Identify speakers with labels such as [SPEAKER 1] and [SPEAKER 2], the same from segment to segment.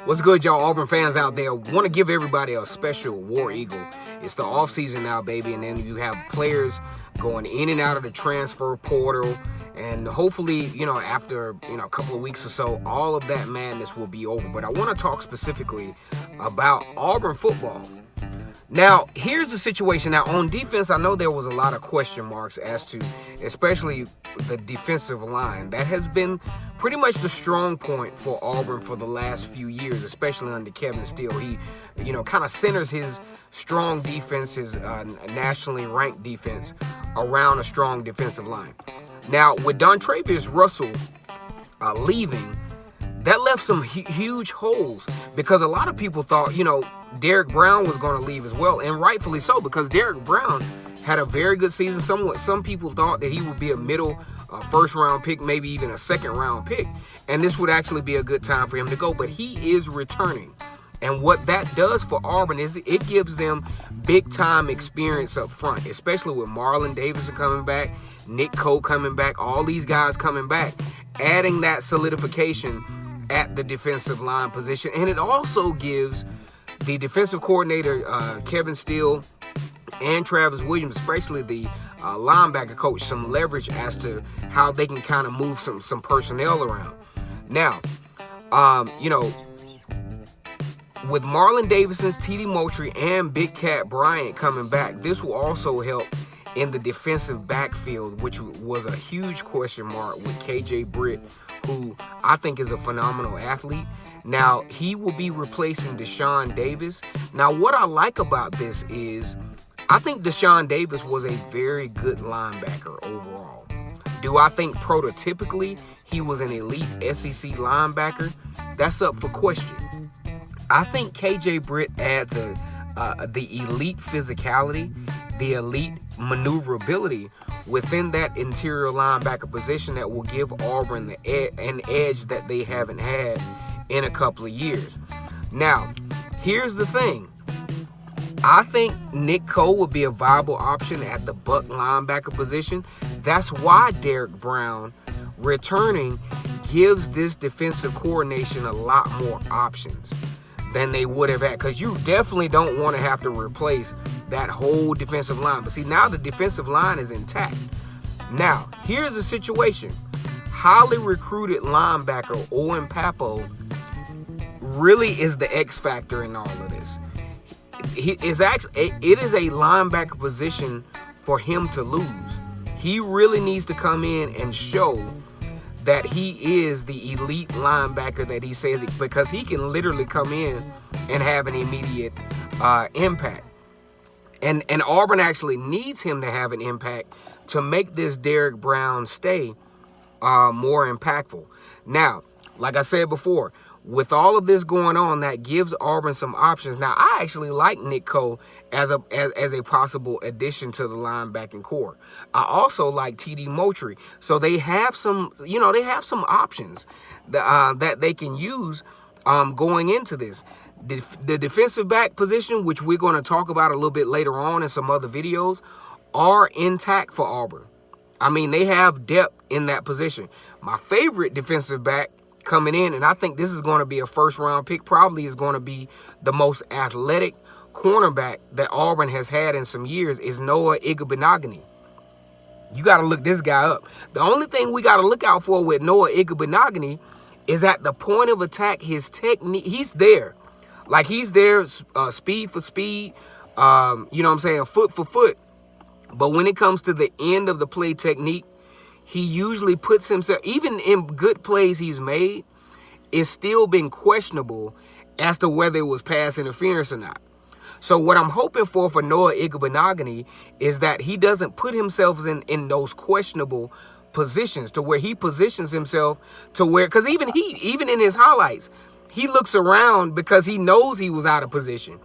[SPEAKER 1] What's good, y'all Auburn fans out there? Want to give everybody a special War Eagle. It's the off season now, baby, and then you have players going in and out of the transfer portal, and hopefully, after a couple of weeks or so, all of that madness will be over. But I want to talk specifically about Auburn football. Now, here's the situation. Now, on defense, I know there was a lot of question marks as to, especially the defensive line. That has been pretty much the strong point for Auburn for the last few years, especially under Kevin Steele. He, kind of centers his strong defense, his nationally ranked defense, around a strong defensive line. Now, with Dontravius Russell leaving, that left some huge holes because a lot of people thought, Derrick Brown was going to leave as well, and rightfully so, because Derrick Brown had a very good season. Some people thought that he would be a middle first-round pick, maybe even a second-round pick, and this would actually be a good time for him to go, but he is returning. And what that does for Auburn is it gives them big-time experience up front, especially with Marlon Davidson coming back, Nick Coe coming back, all these guys coming back, adding that solidification at the defensive line position. And it also gives the defensive coordinator, Kevin Steele, and Travis Williams, especially the linebacker coach, some leverage as to how they can kind of move some personnel around. Now, with Marlon Davidson's, T.D. Moultrie, and Big Cat Bryant coming back, this will also help in the defensive backfield, which was a huge question mark with KJ Britt, who I think is a phenomenal athlete. Now, he will be replacing Deshaun Davis. Now, what I like about this is I think Deshaun Davis was a very good linebacker overall. Do I think prototypically he was an elite SEC linebacker? That's up for question. I think KJ Britt adds the elite physicality, the elite maneuverability within that interior linebacker position that will give Auburn an edge that they haven't had in a couple of years. Now, here's the thing. I think Nick Coe would be a viable option at the buck linebacker position. That's why Derrick Brown returning gives this defensive coordination a lot more options than they would have had, because you definitely don't want to have to replace that whole defensive line. But see, now the defensive line is intact. Now, here's the situation. Highly recruited linebacker Owen Pappoe really is the X factor in all of this. It is a linebacker position for him to lose. He really needs to come in and show that he is the elite linebacker that he says, because he can literally come in and have an immediate impact. And Auburn actually needs him to have an impact to make this Derrick Brown stay more impactful. Now, like I said before, with all of this going on, that gives Auburn some options. Now, I actually like Nick Coe as a possible addition to the linebacking core. I also like T.D. Moultrie. So they have some, options that they can use going into this. The defensive back position, which we're going to talk about a little bit later on in some other videos, are intact for Auburn. I mean, they have depth in that position. My favorite defensive back coming in, and I think this is going to be a first-round pick, probably is going to be the most athletic cornerback that Auburn has had in some years, is Noah Igbenogany. You got to look this guy up. The only thing we got to look out for with Noah Igbenogany is at the point of attack, his technique. He's there. Like, he's there speed for speed, foot for foot. But when it comes to the end of the play technique, he usually puts himself, even in good plays he's made, it's still been questionable as to whether it was pass interference or not. So what I'm hoping for Noah Igbenogany is that he doesn't put himself in those questionable positions, to where he positions himself to where, because even in his highlights, he looks around because he knows he was out of position.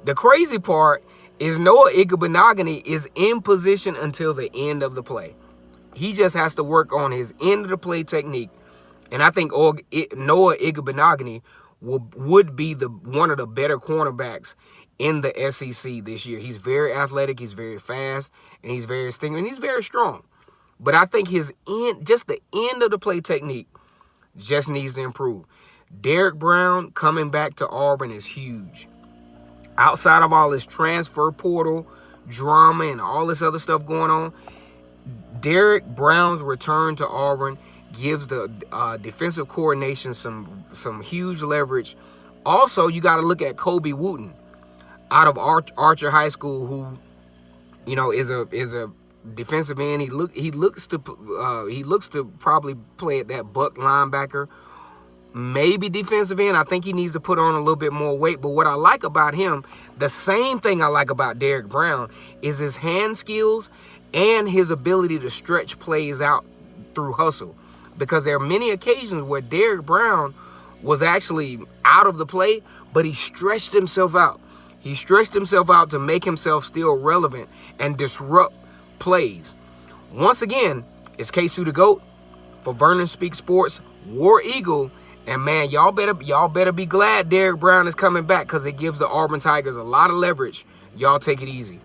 [SPEAKER 1] The crazy part is Noah Igbenogany is in position until the end of the play. He just has to work on his end of the play technique. And I think Noah Igbenogany would be one of the better cornerbacks in the SEC this year. He's very athletic, he's very fast, and he's very stinger, and he's very strong. But I think his just the end of the play technique just needs to improve. Derrick Brown coming back to Auburn is huge. Outside of all this transfer portal drama and all this other stuff going on, Derrick Brown's return to Auburn gives the defensive coordination some huge leverage. Also, you got to look at Kobe Wooten out of Archer High School, who, you know, is a defensive end. He looks to probably play at that buck linebacker, maybe defensive end. I think he needs to put on a little bit more weight. But what I like about him, the same thing I like about Derrick Brown, is his hand skills and his ability to stretch plays out through hustle. Because there are many occasions where Derrick Brown was actually out of the play, but he stretched himself out. He stretched himself out to make himself still relevant and disrupt plays. Once again, it's K-Su the GOAT for Vernon Speaks Sports, War Eagle. And man, y'all better be glad Derrick Brown is coming back, because it gives the Auburn Tigers a lot of leverage. Y'all take it easy.